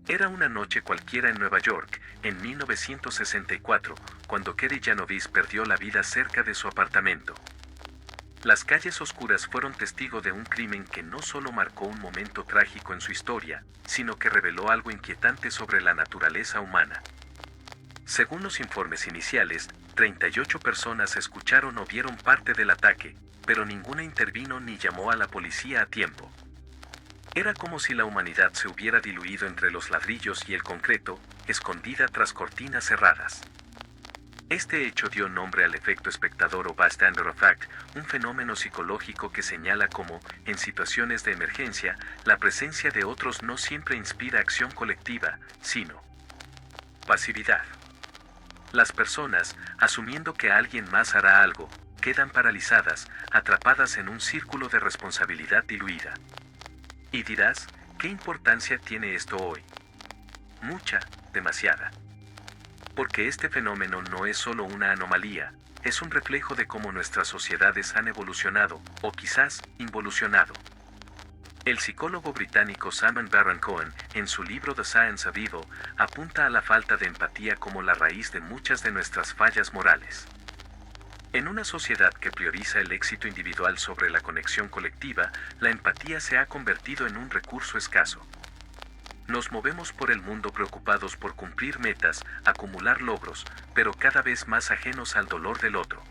Era una noche cualquiera en Nueva York, en 1964, cuando Kerry Janovis perdió la vida cerca de su apartamento. Las calles oscuras fueron testigo de un crimen que no solo marcó un momento trágico en su historia, sino que reveló algo inquietante sobre la naturaleza humana. Según los informes iniciales, 38 personas escucharon o vieron parte del ataque, pero ninguna intervino ni llamó a la policía a tiempo. Era como si la humanidad se hubiera diluido entre los ladrillos y el concreto, escondida tras cortinas cerradas. Este hecho dio nombre al efecto espectador o bystander effect, un fenómeno psicológico que señala cómo, en situaciones de emergencia, la presencia de otros no siempre inspira acción colectiva, sino pasividad. Las personas, asumiendo que alguien más hará algo, quedan paralizadas, atrapadas en un círculo de responsabilidad diluida. Y dirás, ¿qué importancia tiene esto hoy? Mucha, demasiada. Porque este fenómeno no es solo una anomalía, es un reflejo de cómo nuestras sociedades han evolucionado, o quizás, involucionado. El psicólogo británico Simon Baron-Cohen, en su libro The Science of Evil, apunta a la falta de empatía como la raíz de muchas de nuestras fallas morales. En una sociedad que prioriza el éxito individual sobre la conexión colectiva, la empatía se ha convertido en un recurso escaso. Nos movemos por el mundo preocupados por cumplir metas, acumular logros, pero cada vez más ajenos al dolor del otro.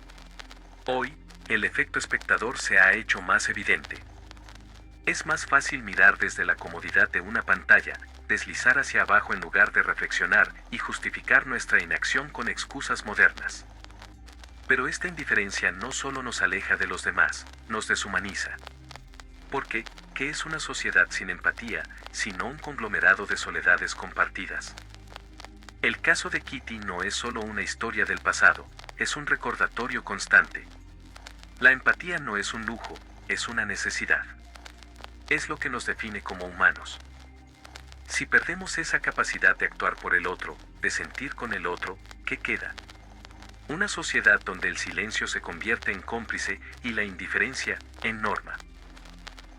Hoy, el efecto espectador se ha hecho más evidente. Es más fácil mirar desde la comodidad de una pantalla, deslizar hacia abajo en lugar de reflexionar y justificar nuestra inacción con excusas modernas. Pero esta indiferencia no solo nos aleja de los demás, nos deshumaniza. Porque, ¿qué es una sociedad sin empatía, sino un conglomerado de soledades compartidas? El caso de Kitty no es solo una historia del pasado, es un recordatorio constante. La empatía no es un lujo, es una necesidad. Es lo que nos define como humanos. Si perdemos esa capacidad de actuar por el otro, de sentir con el otro, ¿qué queda? Una sociedad donde el silencio se convierte en cómplice y la indiferencia en norma.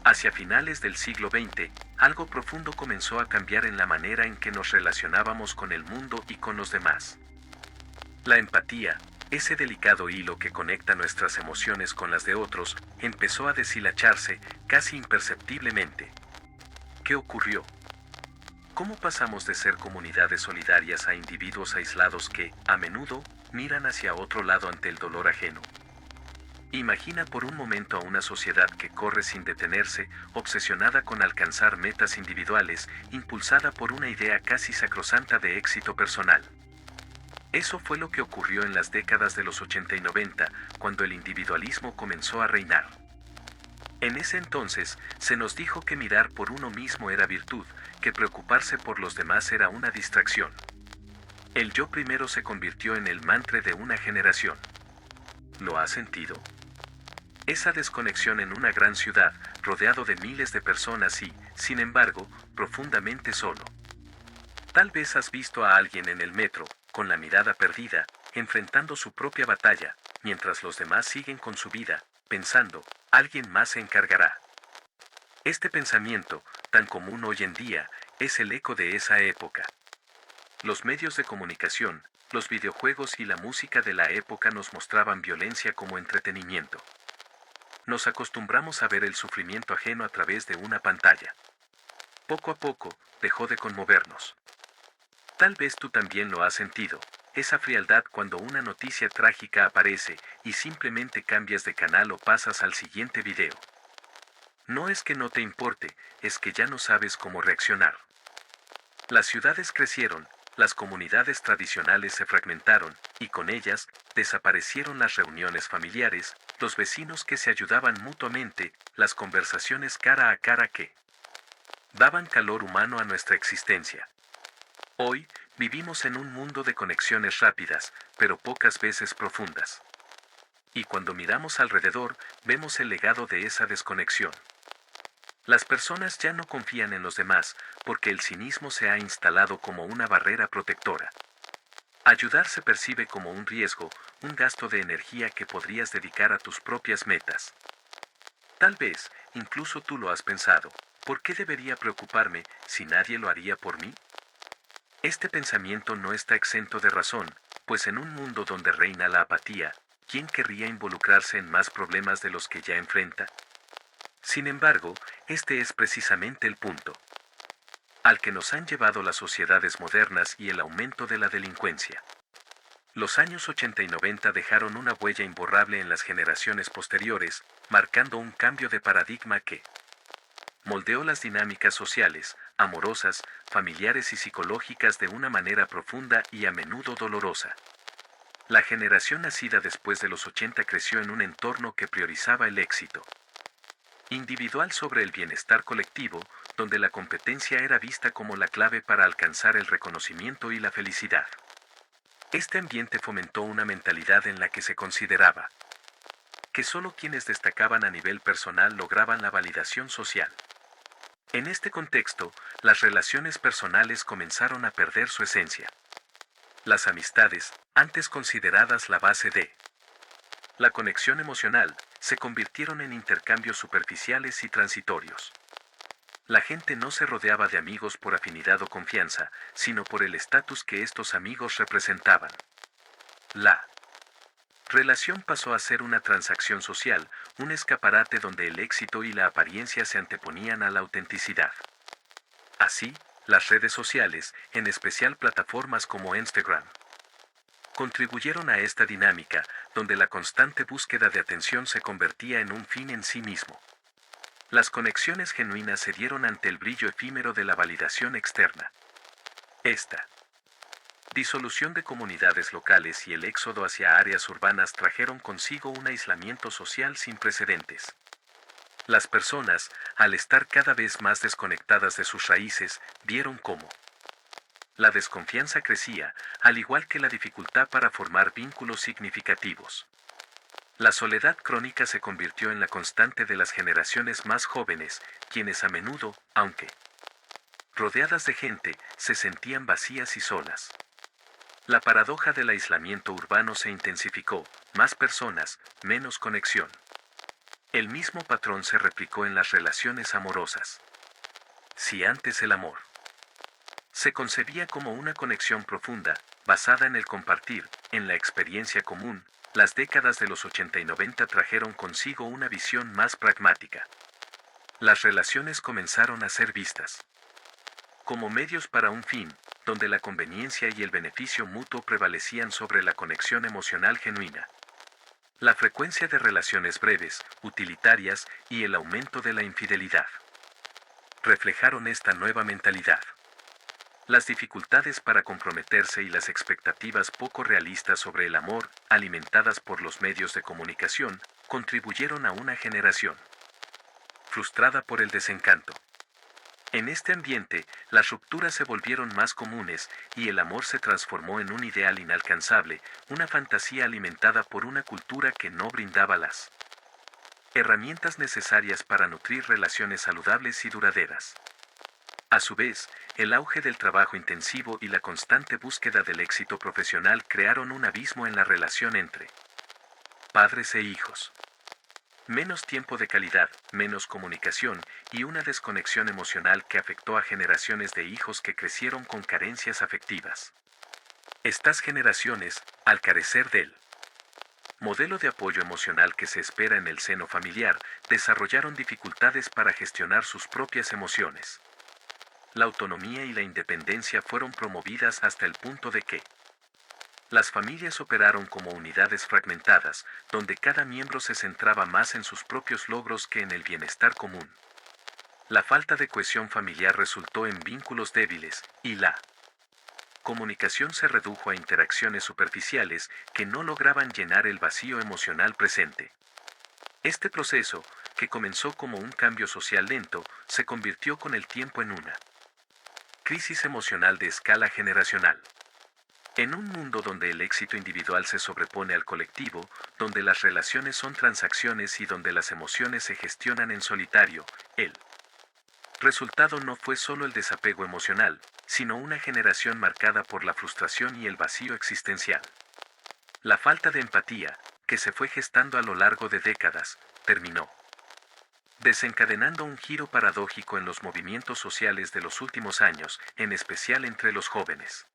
Hacia finales del siglo XX, algo profundo comenzó a cambiar en la manera en que nos relacionábamos con el mundo y con los demás. La empatía, ese delicado hilo que conecta nuestras emociones con las de otros, empezó a deshilacharse casi imperceptiblemente. ¿Qué ocurrió? ¿Cómo pasamos de ser comunidades solidarias a individuos aislados que, a menudo, miran hacia otro lado ante el dolor ajeno? Imagina por un momento a una sociedad que corre sin detenerse, obsesionada con alcanzar metas individuales, impulsada por una idea casi sacrosanta de éxito personal. Eso fue lo que ocurrió en las décadas de los 80 y 90, cuando el individualismo comenzó a reinar. En ese entonces, se nos dijo que mirar por uno mismo era virtud, que preocuparse por los demás era una distracción. El yo primero se convirtió en el mantra de una generación. ¿Lo has sentido? Esa desconexión en una gran ciudad, rodeado de miles de personas y, sin embargo, profundamente solo. Tal vez has visto a alguien en el metro, con la mirada perdida, enfrentando su propia batalla, mientras los demás siguen con su vida, pensando, alguien más se encargará. Este pensamiento, tan común hoy en día, es el eco de esa época. Los medios de comunicación, los videojuegos y la música de la época nos mostraban violencia como entretenimiento. Nos acostumbramos a ver el sufrimiento ajeno a través de una pantalla. Poco a poco, dejó de conmovernos. Tal vez tú también lo has sentido, esa frialdad cuando una noticia trágica aparece y simplemente cambias de canal o pasas al siguiente video. No es que no te importe, es que ya no sabes cómo reaccionar. Las ciudades crecieron, las comunidades tradicionales se fragmentaron, y con ellas, desaparecieron las reuniones familiares, los vecinos que se ayudaban mutuamente, las conversaciones cara a cara que daban calor humano a nuestra existencia. Hoy, vivimos en un mundo de conexiones rápidas, pero pocas veces profundas. Y cuando miramos alrededor, vemos el legado de esa desconexión. Las personas ya no confían en los demás, porque el cinismo se ha instalado como una barrera protectora. Ayudar se percibe como un riesgo, un gasto de energía que podrías dedicar a tus propias metas. Tal vez, incluso tú lo has pensado, ¿por qué debería preocuparme si nadie lo haría por mí? Este pensamiento no está exento de razón, pues en un mundo donde reina la apatía, ¿quién querría involucrarse en más problemas de los que ya enfrenta? Sin embargo, este es precisamente el punto al que nos han llevado las sociedades modernas y el aumento de la delincuencia. Los años 80 y 90 dejaron una huella imborrable en las generaciones posteriores, marcando un cambio de paradigma que moldeó las dinámicas sociales, amorosas, familiares y psicológicas de una manera profunda y a menudo dolorosa. La generación nacida después de los 80 creció en un entorno que priorizaba el éxito individual sobre el bienestar colectivo, donde la competencia era vista como la clave para alcanzar el reconocimiento y la felicidad. Este ambiente fomentó una mentalidad en la que se consideraba que solo quienes destacaban a nivel personal lograban la validación social. En este contexto, las relaciones personales comenzaron a perder su esencia. Las amistades, antes consideradas la base de la conexión emocional, se convirtieron en intercambios superficiales y transitorios. La gente no se rodeaba de amigos por afinidad o confianza, sino por el estatus que estos amigos representaban. La relación pasó a ser una transacción social, un escaparate donde el éxito y la apariencia se anteponían a la autenticidad. Así, las redes sociales, en especial plataformas como Instagram, contribuyeron a esta dinámica, donde la constante búsqueda de atención se convertía en un fin en sí mismo. Las conexiones genuinas se dieron ante el brillo efímero de la validación externa. Esta disolución de comunidades locales y el éxodo hacia áreas urbanas trajeron consigo un aislamiento social sin precedentes. Las personas, al estar cada vez más desconectadas de sus raíces, vieron cómo la desconfianza crecía, al igual que la dificultad para formar vínculos significativos. La soledad crónica se convirtió en la constante de las generaciones más jóvenes, quienes a menudo, aunque rodeadas de gente, se sentían vacías y solas. La paradoja del aislamiento urbano se intensificó, más personas, menos conexión. El mismo patrón se replicó en las relaciones amorosas. Si antes el amor se concebía como una conexión profunda, basada en el compartir, en la experiencia común, las décadas de los 80 y 90 trajeron consigo una visión más pragmática. Las relaciones comenzaron a ser vistas como medios para un fin, donde la conveniencia y el beneficio mutuo prevalecían sobre la conexión emocional genuina. La frecuencia de relaciones breves, utilitarias y el aumento de la infidelidad reflejaron esta nueva mentalidad. Las dificultades para comprometerse y las expectativas poco realistas sobre el amor, alimentadas por los medios de comunicación, contribuyeron a una generación frustrada por el desencanto. En este ambiente, las rupturas se volvieron más comunes y el amor se transformó en un ideal inalcanzable, una fantasía alimentada por una cultura que no brindaba las herramientas necesarias para nutrir relaciones saludables y duraderas. A su vez, el auge del trabajo intensivo y la constante búsqueda del éxito profesional crearon un abismo en la relación entre padres e hijos. Menos tiempo de calidad, menos comunicación y una desconexión emocional que afectó a generaciones de hijos que crecieron con carencias afectivas. Estas generaciones, al carecer del modelo de apoyo emocional que se espera en el seno familiar, desarrollaron dificultades para gestionar sus propias emociones. La autonomía y la independencia fueron promovidas hasta el punto de que las familias operaron como unidades fragmentadas, donde cada miembro se centraba más en sus propios logros que en el bienestar común. La falta de cohesión familiar resultó en vínculos débiles, y la comunicación se redujo a interacciones superficiales que no lograban llenar el vacío emocional presente. Este proceso, que comenzó como un cambio social lento, se convirtió con el tiempo en una crisis emocional de escala generacional. En un mundo donde el éxito individual se sobrepone al colectivo, donde las relaciones son transacciones y donde las emociones se gestionan en solitario, el resultado no fue solo el desapego emocional, sino una generación marcada por la frustración y el vacío existencial. La falta de empatía, que se fue gestando a lo largo de décadas, terminó desencadenando un giro paradójico en los movimientos sociales de los últimos años, en especial entre los jóvenes.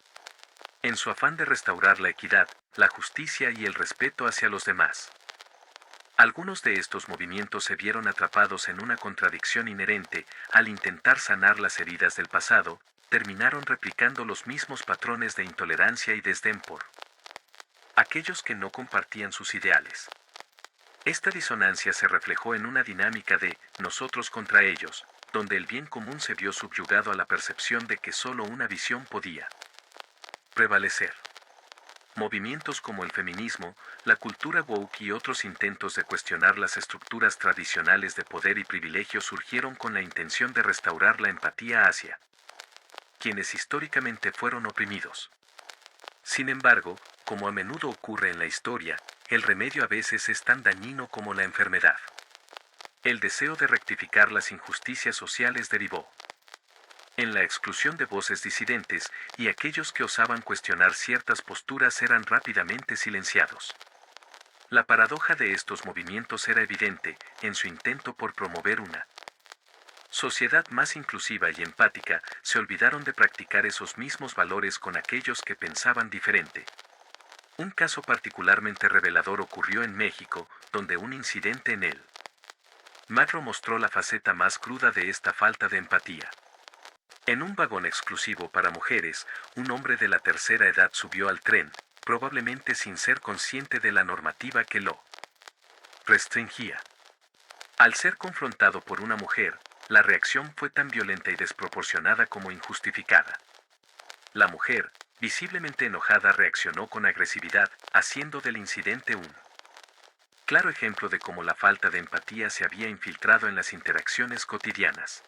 En su afán de restaurar la equidad, la justicia y el respeto hacia los demás. Algunos de estos movimientos se vieron atrapados en una contradicción inherente, al intentar sanar las heridas del pasado, terminaron replicando los mismos patrones de intolerancia y desdén por aquellos que no compartían sus ideales. Esta disonancia se reflejó en una dinámica de nosotros contra ellos, donde el bien común se vio subyugado a la percepción de que solo una visión podía prevalecer. Movimientos como el feminismo, la cultura woke y otros intentos de cuestionar las estructuras tradicionales de poder y privilegio surgieron con la intención de restaurar la empatía hacia quienes históricamente fueron oprimidos. Sin embargo, como a menudo ocurre en la historia, el remedio a veces es tan dañino como la enfermedad. El deseo de rectificar las injusticias sociales derivó en la exclusión de voces disidentes, y aquellos que osaban cuestionar ciertas posturas eran rápidamente silenciados. La paradoja de estos movimientos era evidente, en su intento por promover una sociedad más inclusiva y empática, se olvidaron de practicar esos mismos valores con aquellos que pensaban diferente. Un caso particularmente revelador ocurrió en México, donde un incidente en el metro mostró la faceta más cruda de esta falta de empatía. En un vagón exclusivo para mujeres, un hombre de la tercera edad subió al tren, probablemente sin ser consciente de la normativa que lo restringía. Al ser confrontado por una mujer, la reacción fue tan violenta y desproporcionada como injustificada. La mujer, visiblemente enojada, reaccionó con agresividad, haciendo del incidente un claro ejemplo de cómo la falta de empatía se había infiltrado en las interacciones cotidianas.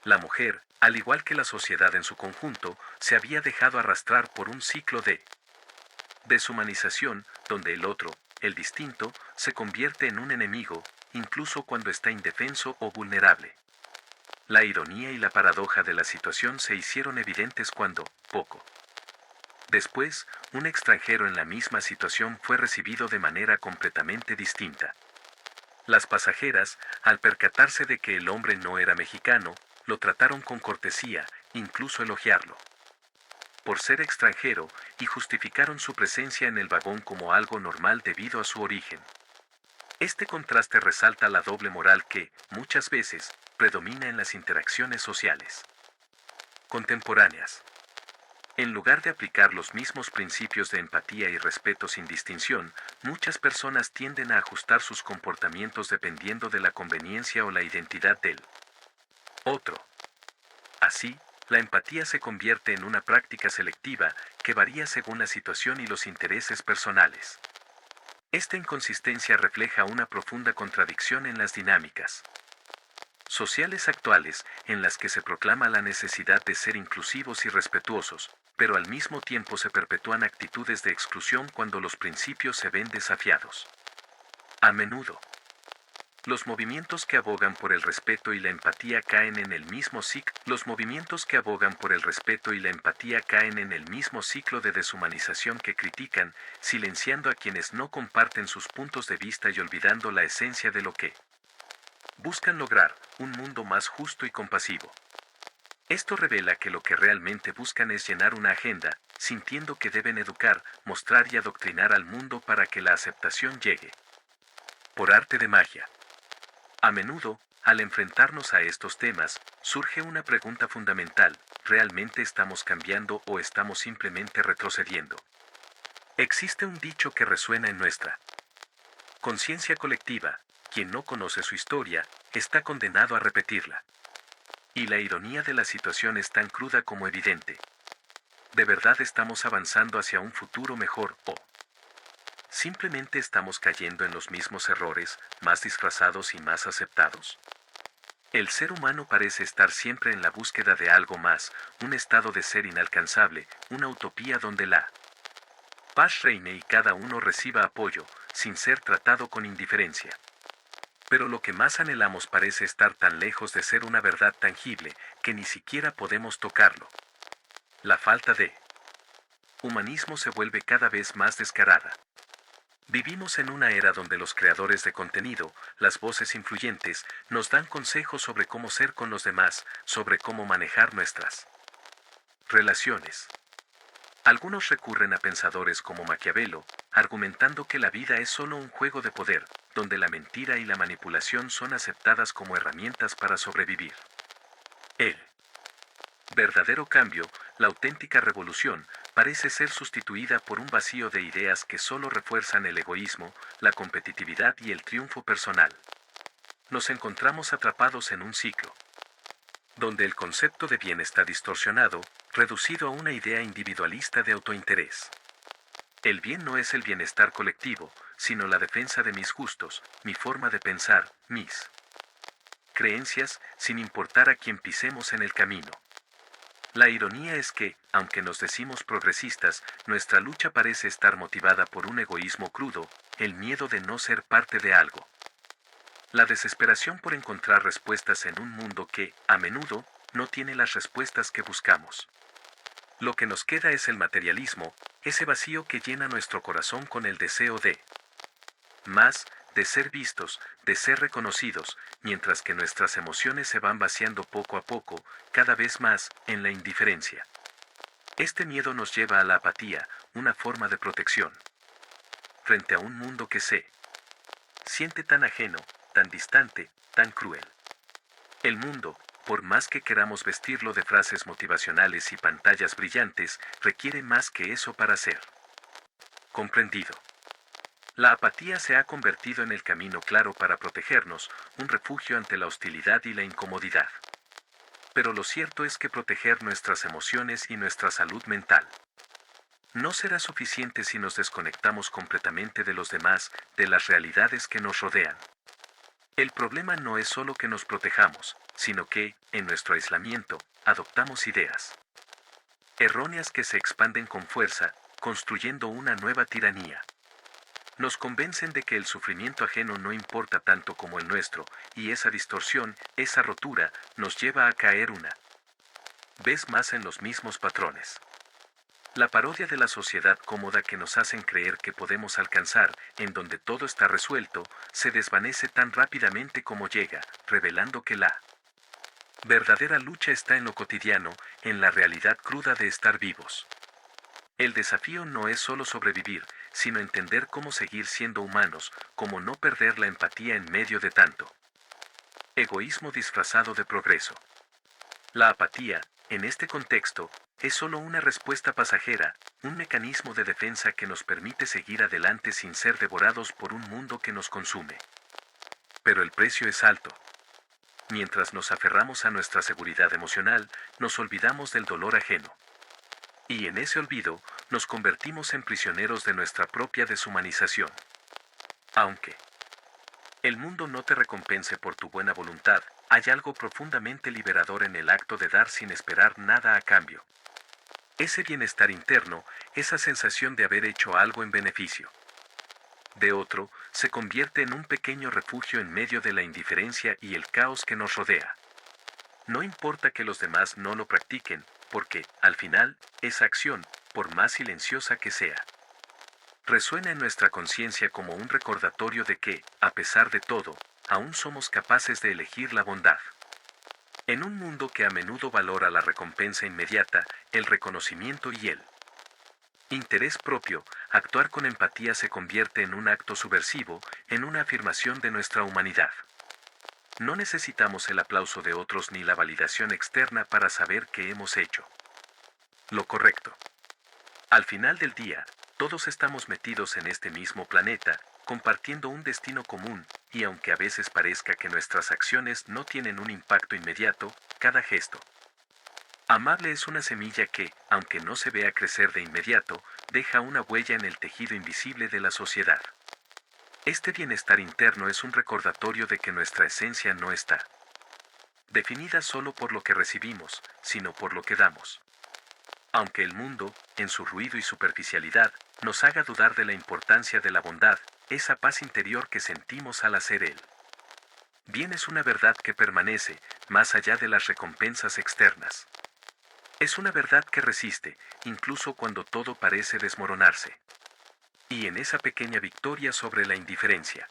La mujer, al igual que la sociedad en su conjunto, se había dejado arrastrar por un ciclo de deshumanización, donde el otro, el distinto, se convierte en un enemigo, incluso cuando está indefenso o vulnerable. La ironía y la paradoja de la situación se hicieron evidentes cuando, poco después, un extranjero en la misma situación fue recibido de manera completamente distinta. Las pasajeras, al percatarse de que el hombre no era mexicano, lo trataron con cortesía, incluso elogiarlo por ser extranjero, y justificaron su presencia en el vagón como algo normal debido a su origen. Este contraste resalta la doble moral que, muchas veces, predomina en las interacciones sociales contemporáneas. En lugar de aplicar los mismos principios de empatía y respeto sin distinción, muchas personas tienden a ajustar sus comportamientos dependiendo de la conveniencia o la identidad del otro. Así, la empatía se convierte en una práctica selectiva que varía según la situación y los intereses personales. Esta inconsistencia refleja una profunda contradicción en las dinámicas sociales actuales, en las que se proclama la necesidad de ser inclusivos y respetuosos, pero al mismo tiempo se perpetúan actitudes de exclusión cuando los principios se ven desafiados. A menudo, los movimientos que abogan por el respeto y la empatía caen en el mismo ciclo. Los movimientos que abogan por el respeto y la empatía caen en el mismo ciclo de deshumanización que critican, silenciando a quienes no comparten sus puntos de vista y olvidando la esencia de lo que buscan lograr, un mundo más justo y compasivo. Esto revela que lo que realmente buscan es llenar una agenda, sintiendo que deben educar, mostrar y adoctrinar al mundo para que la aceptación llegue por arte de magia. A menudo, al enfrentarnos a estos temas, surge una pregunta fundamental: ¿realmente estamos cambiando o estamos simplemente retrocediendo? Existe un dicho que resuena en nuestra conciencia colectiva: quien no conoce su historia, está condenado a repetirla. Y la ironía de la situación es tan cruda como evidente. ¿De verdad estamos avanzando hacia un futuro mejor o simplemente estamos cayendo en los mismos errores, más disfrazados y más aceptados? El ser humano parece estar siempre en la búsqueda de algo más, un estado de ser inalcanzable, una utopía donde la paz reine y cada uno reciba apoyo, sin ser tratado con indiferencia. Pero lo que más anhelamos parece estar tan lejos de ser una verdad tangible, que ni siquiera podemos tocarlo. La falta de humanismo se vuelve cada vez más descarada. Vivimos en una era donde los creadores de contenido, las voces influyentes, nos dan consejos sobre cómo ser con los demás, sobre cómo manejar nuestras relaciones. Algunos recurren a pensadores como Maquiavelo, argumentando que la vida es solo un juego de poder, donde la mentira y la manipulación son aceptadas como herramientas para sobrevivir. El verdadero cambio, la auténtica revolución, parece ser sustituida por un vacío de ideas que solo refuerzan el egoísmo, la competitividad y el triunfo personal. Nos encontramos atrapados en un ciclo, donde el concepto de bien está distorsionado, reducido a una idea individualista de autointerés. El bien no es el bienestar colectivo, sino la defensa de mis gustos, mi forma de pensar, mis creencias, sin importar a quién pisemos en el camino. La ironía es que, aunque nos decimos progresistas, nuestra lucha parece estar motivada por un egoísmo crudo, el miedo de no ser parte de algo. La desesperación por encontrar respuestas en un mundo que, a menudo, no tiene las respuestas que buscamos. Lo que nos queda es el materialismo, ese vacío que llena nuestro corazón con el deseo de más, de ser vistos, de ser reconocidos, mientras que nuestras emociones se van vaciando poco a poco, cada vez más, en la indiferencia. Este miedo nos lleva a la apatía, una forma de protección. Frente a un mundo que se siente tan ajeno, tan distante, tan cruel. El mundo, por más que queramos vestirlo de frases motivacionales y pantallas brillantes, requiere más que eso para ser comprendido. La apatía se ha convertido en el camino claro para protegernos, un refugio ante la hostilidad y la incomodidad. Pero lo cierto es que proteger nuestras emociones y nuestra salud mental no será suficiente si nos desconectamos completamente de los demás, de las realidades que nos rodean. El problema no es solo que nos protejamos, sino que, en nuestro aislamiento, adoptamos ideas erróneas que se expanden con fuerza, construyendo una nueva tiranía. Nos convencen de que el sufrimiento ajeno no importa tanto como el nuestro, y esa distorsión, esa rotura, nos lleva a caer una vez más en los mismos patrones. La parodia de la sociedad cómoda que nos hacen creer que podemos alcanzar, en donde todo está resuelto, se desvanece tan rápidamente como llega, revelando que la verdadera lucha está en lo cotidiano, en la realidad cruda de estar vivos. El desafío no es solo sobrevivir, sino entender cómo seguir siendo humanos, cómo no perder la empatía en medio de tanto egoísmo disfrazado de progreso. La apatía, en este contexto, es solo una respuesta pasajera, un mecanismo de defensa que nos permite seguir adelante sin ser devorados por un mundo que nos consume. Pero el precio es alto. Mientras nos aferramos a nuestra seguridad emocional, nos olvidamos del dolor ajeno. Y en ese olvido, nos convertimos en prisioneros de nuestra propia deshumanización. Aunque el mundo no te recompense por tu buena voluntad, hay algo profundamente liberador en el acto de dar sin esperar nada a cambio. Ese bienestar interno, esa sensación de haber hecho algo en beneficio de otro, se convierte en un pequeño refugio en medio de la indiferencia y el caos que nos rodea. No importa que los demás no lo practiquen, porque, al final, esa acción, por más silenciosa que sea, resuena en nuestra conciencia como un recordatorio de que, a pesar de todo, aún somos capaces de elegir la bondad. En un mundo que a menudo valora la recompensa inmediata, el reconocimiento y el interés propio, actuar con empatía se convierte en un acto subversivo, en una afirmación de nuestra humanidad. No necesitamos el aplauso de otros ni la validación externa para saber que hemos hecho lo correcto. Al final del día, todos estamos metidos en este mismo planeta, compartiendo un destino común, y aunque a veces parezca que nuestras acciones no tienen un impacto inmediato, cada gesto amable es una semilla que, aunque no se vea crecer de inmediato, deja una huella en el tejido invisible de la sociedad. Este bienestar interno es un recordatorio de que nuestra esencia no está definida solo por lo que recibimos, sino por lo que damos. Aunque el mundo, en su ruido y superficialidad, nos haga dudar de la importancia de la bondad, esa paz interior que sentimos al hacer él bien es una verdad que permanece, más allá de las recompensas externas. Es una verdad que resiste, incluso cuando todo parece desmoronarse. Y en esa pequeña victoria sobre la indiferencia,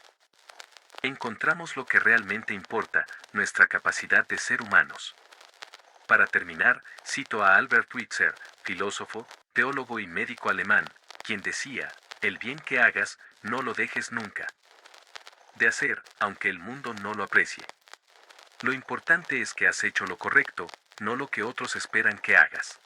encontramos lo que realmente importa, nuestra capacidad de ser humanos. Para terminar, cito a Albert Schweitzer, filósofo, teólogo y médico alemán, quien decía, el bien que hagas, no lo dejes nunca de hacer, aunque el mundo no lo aprecie. Lo importante es que has hecho lo correcto, no lo que otros esperan que hagas.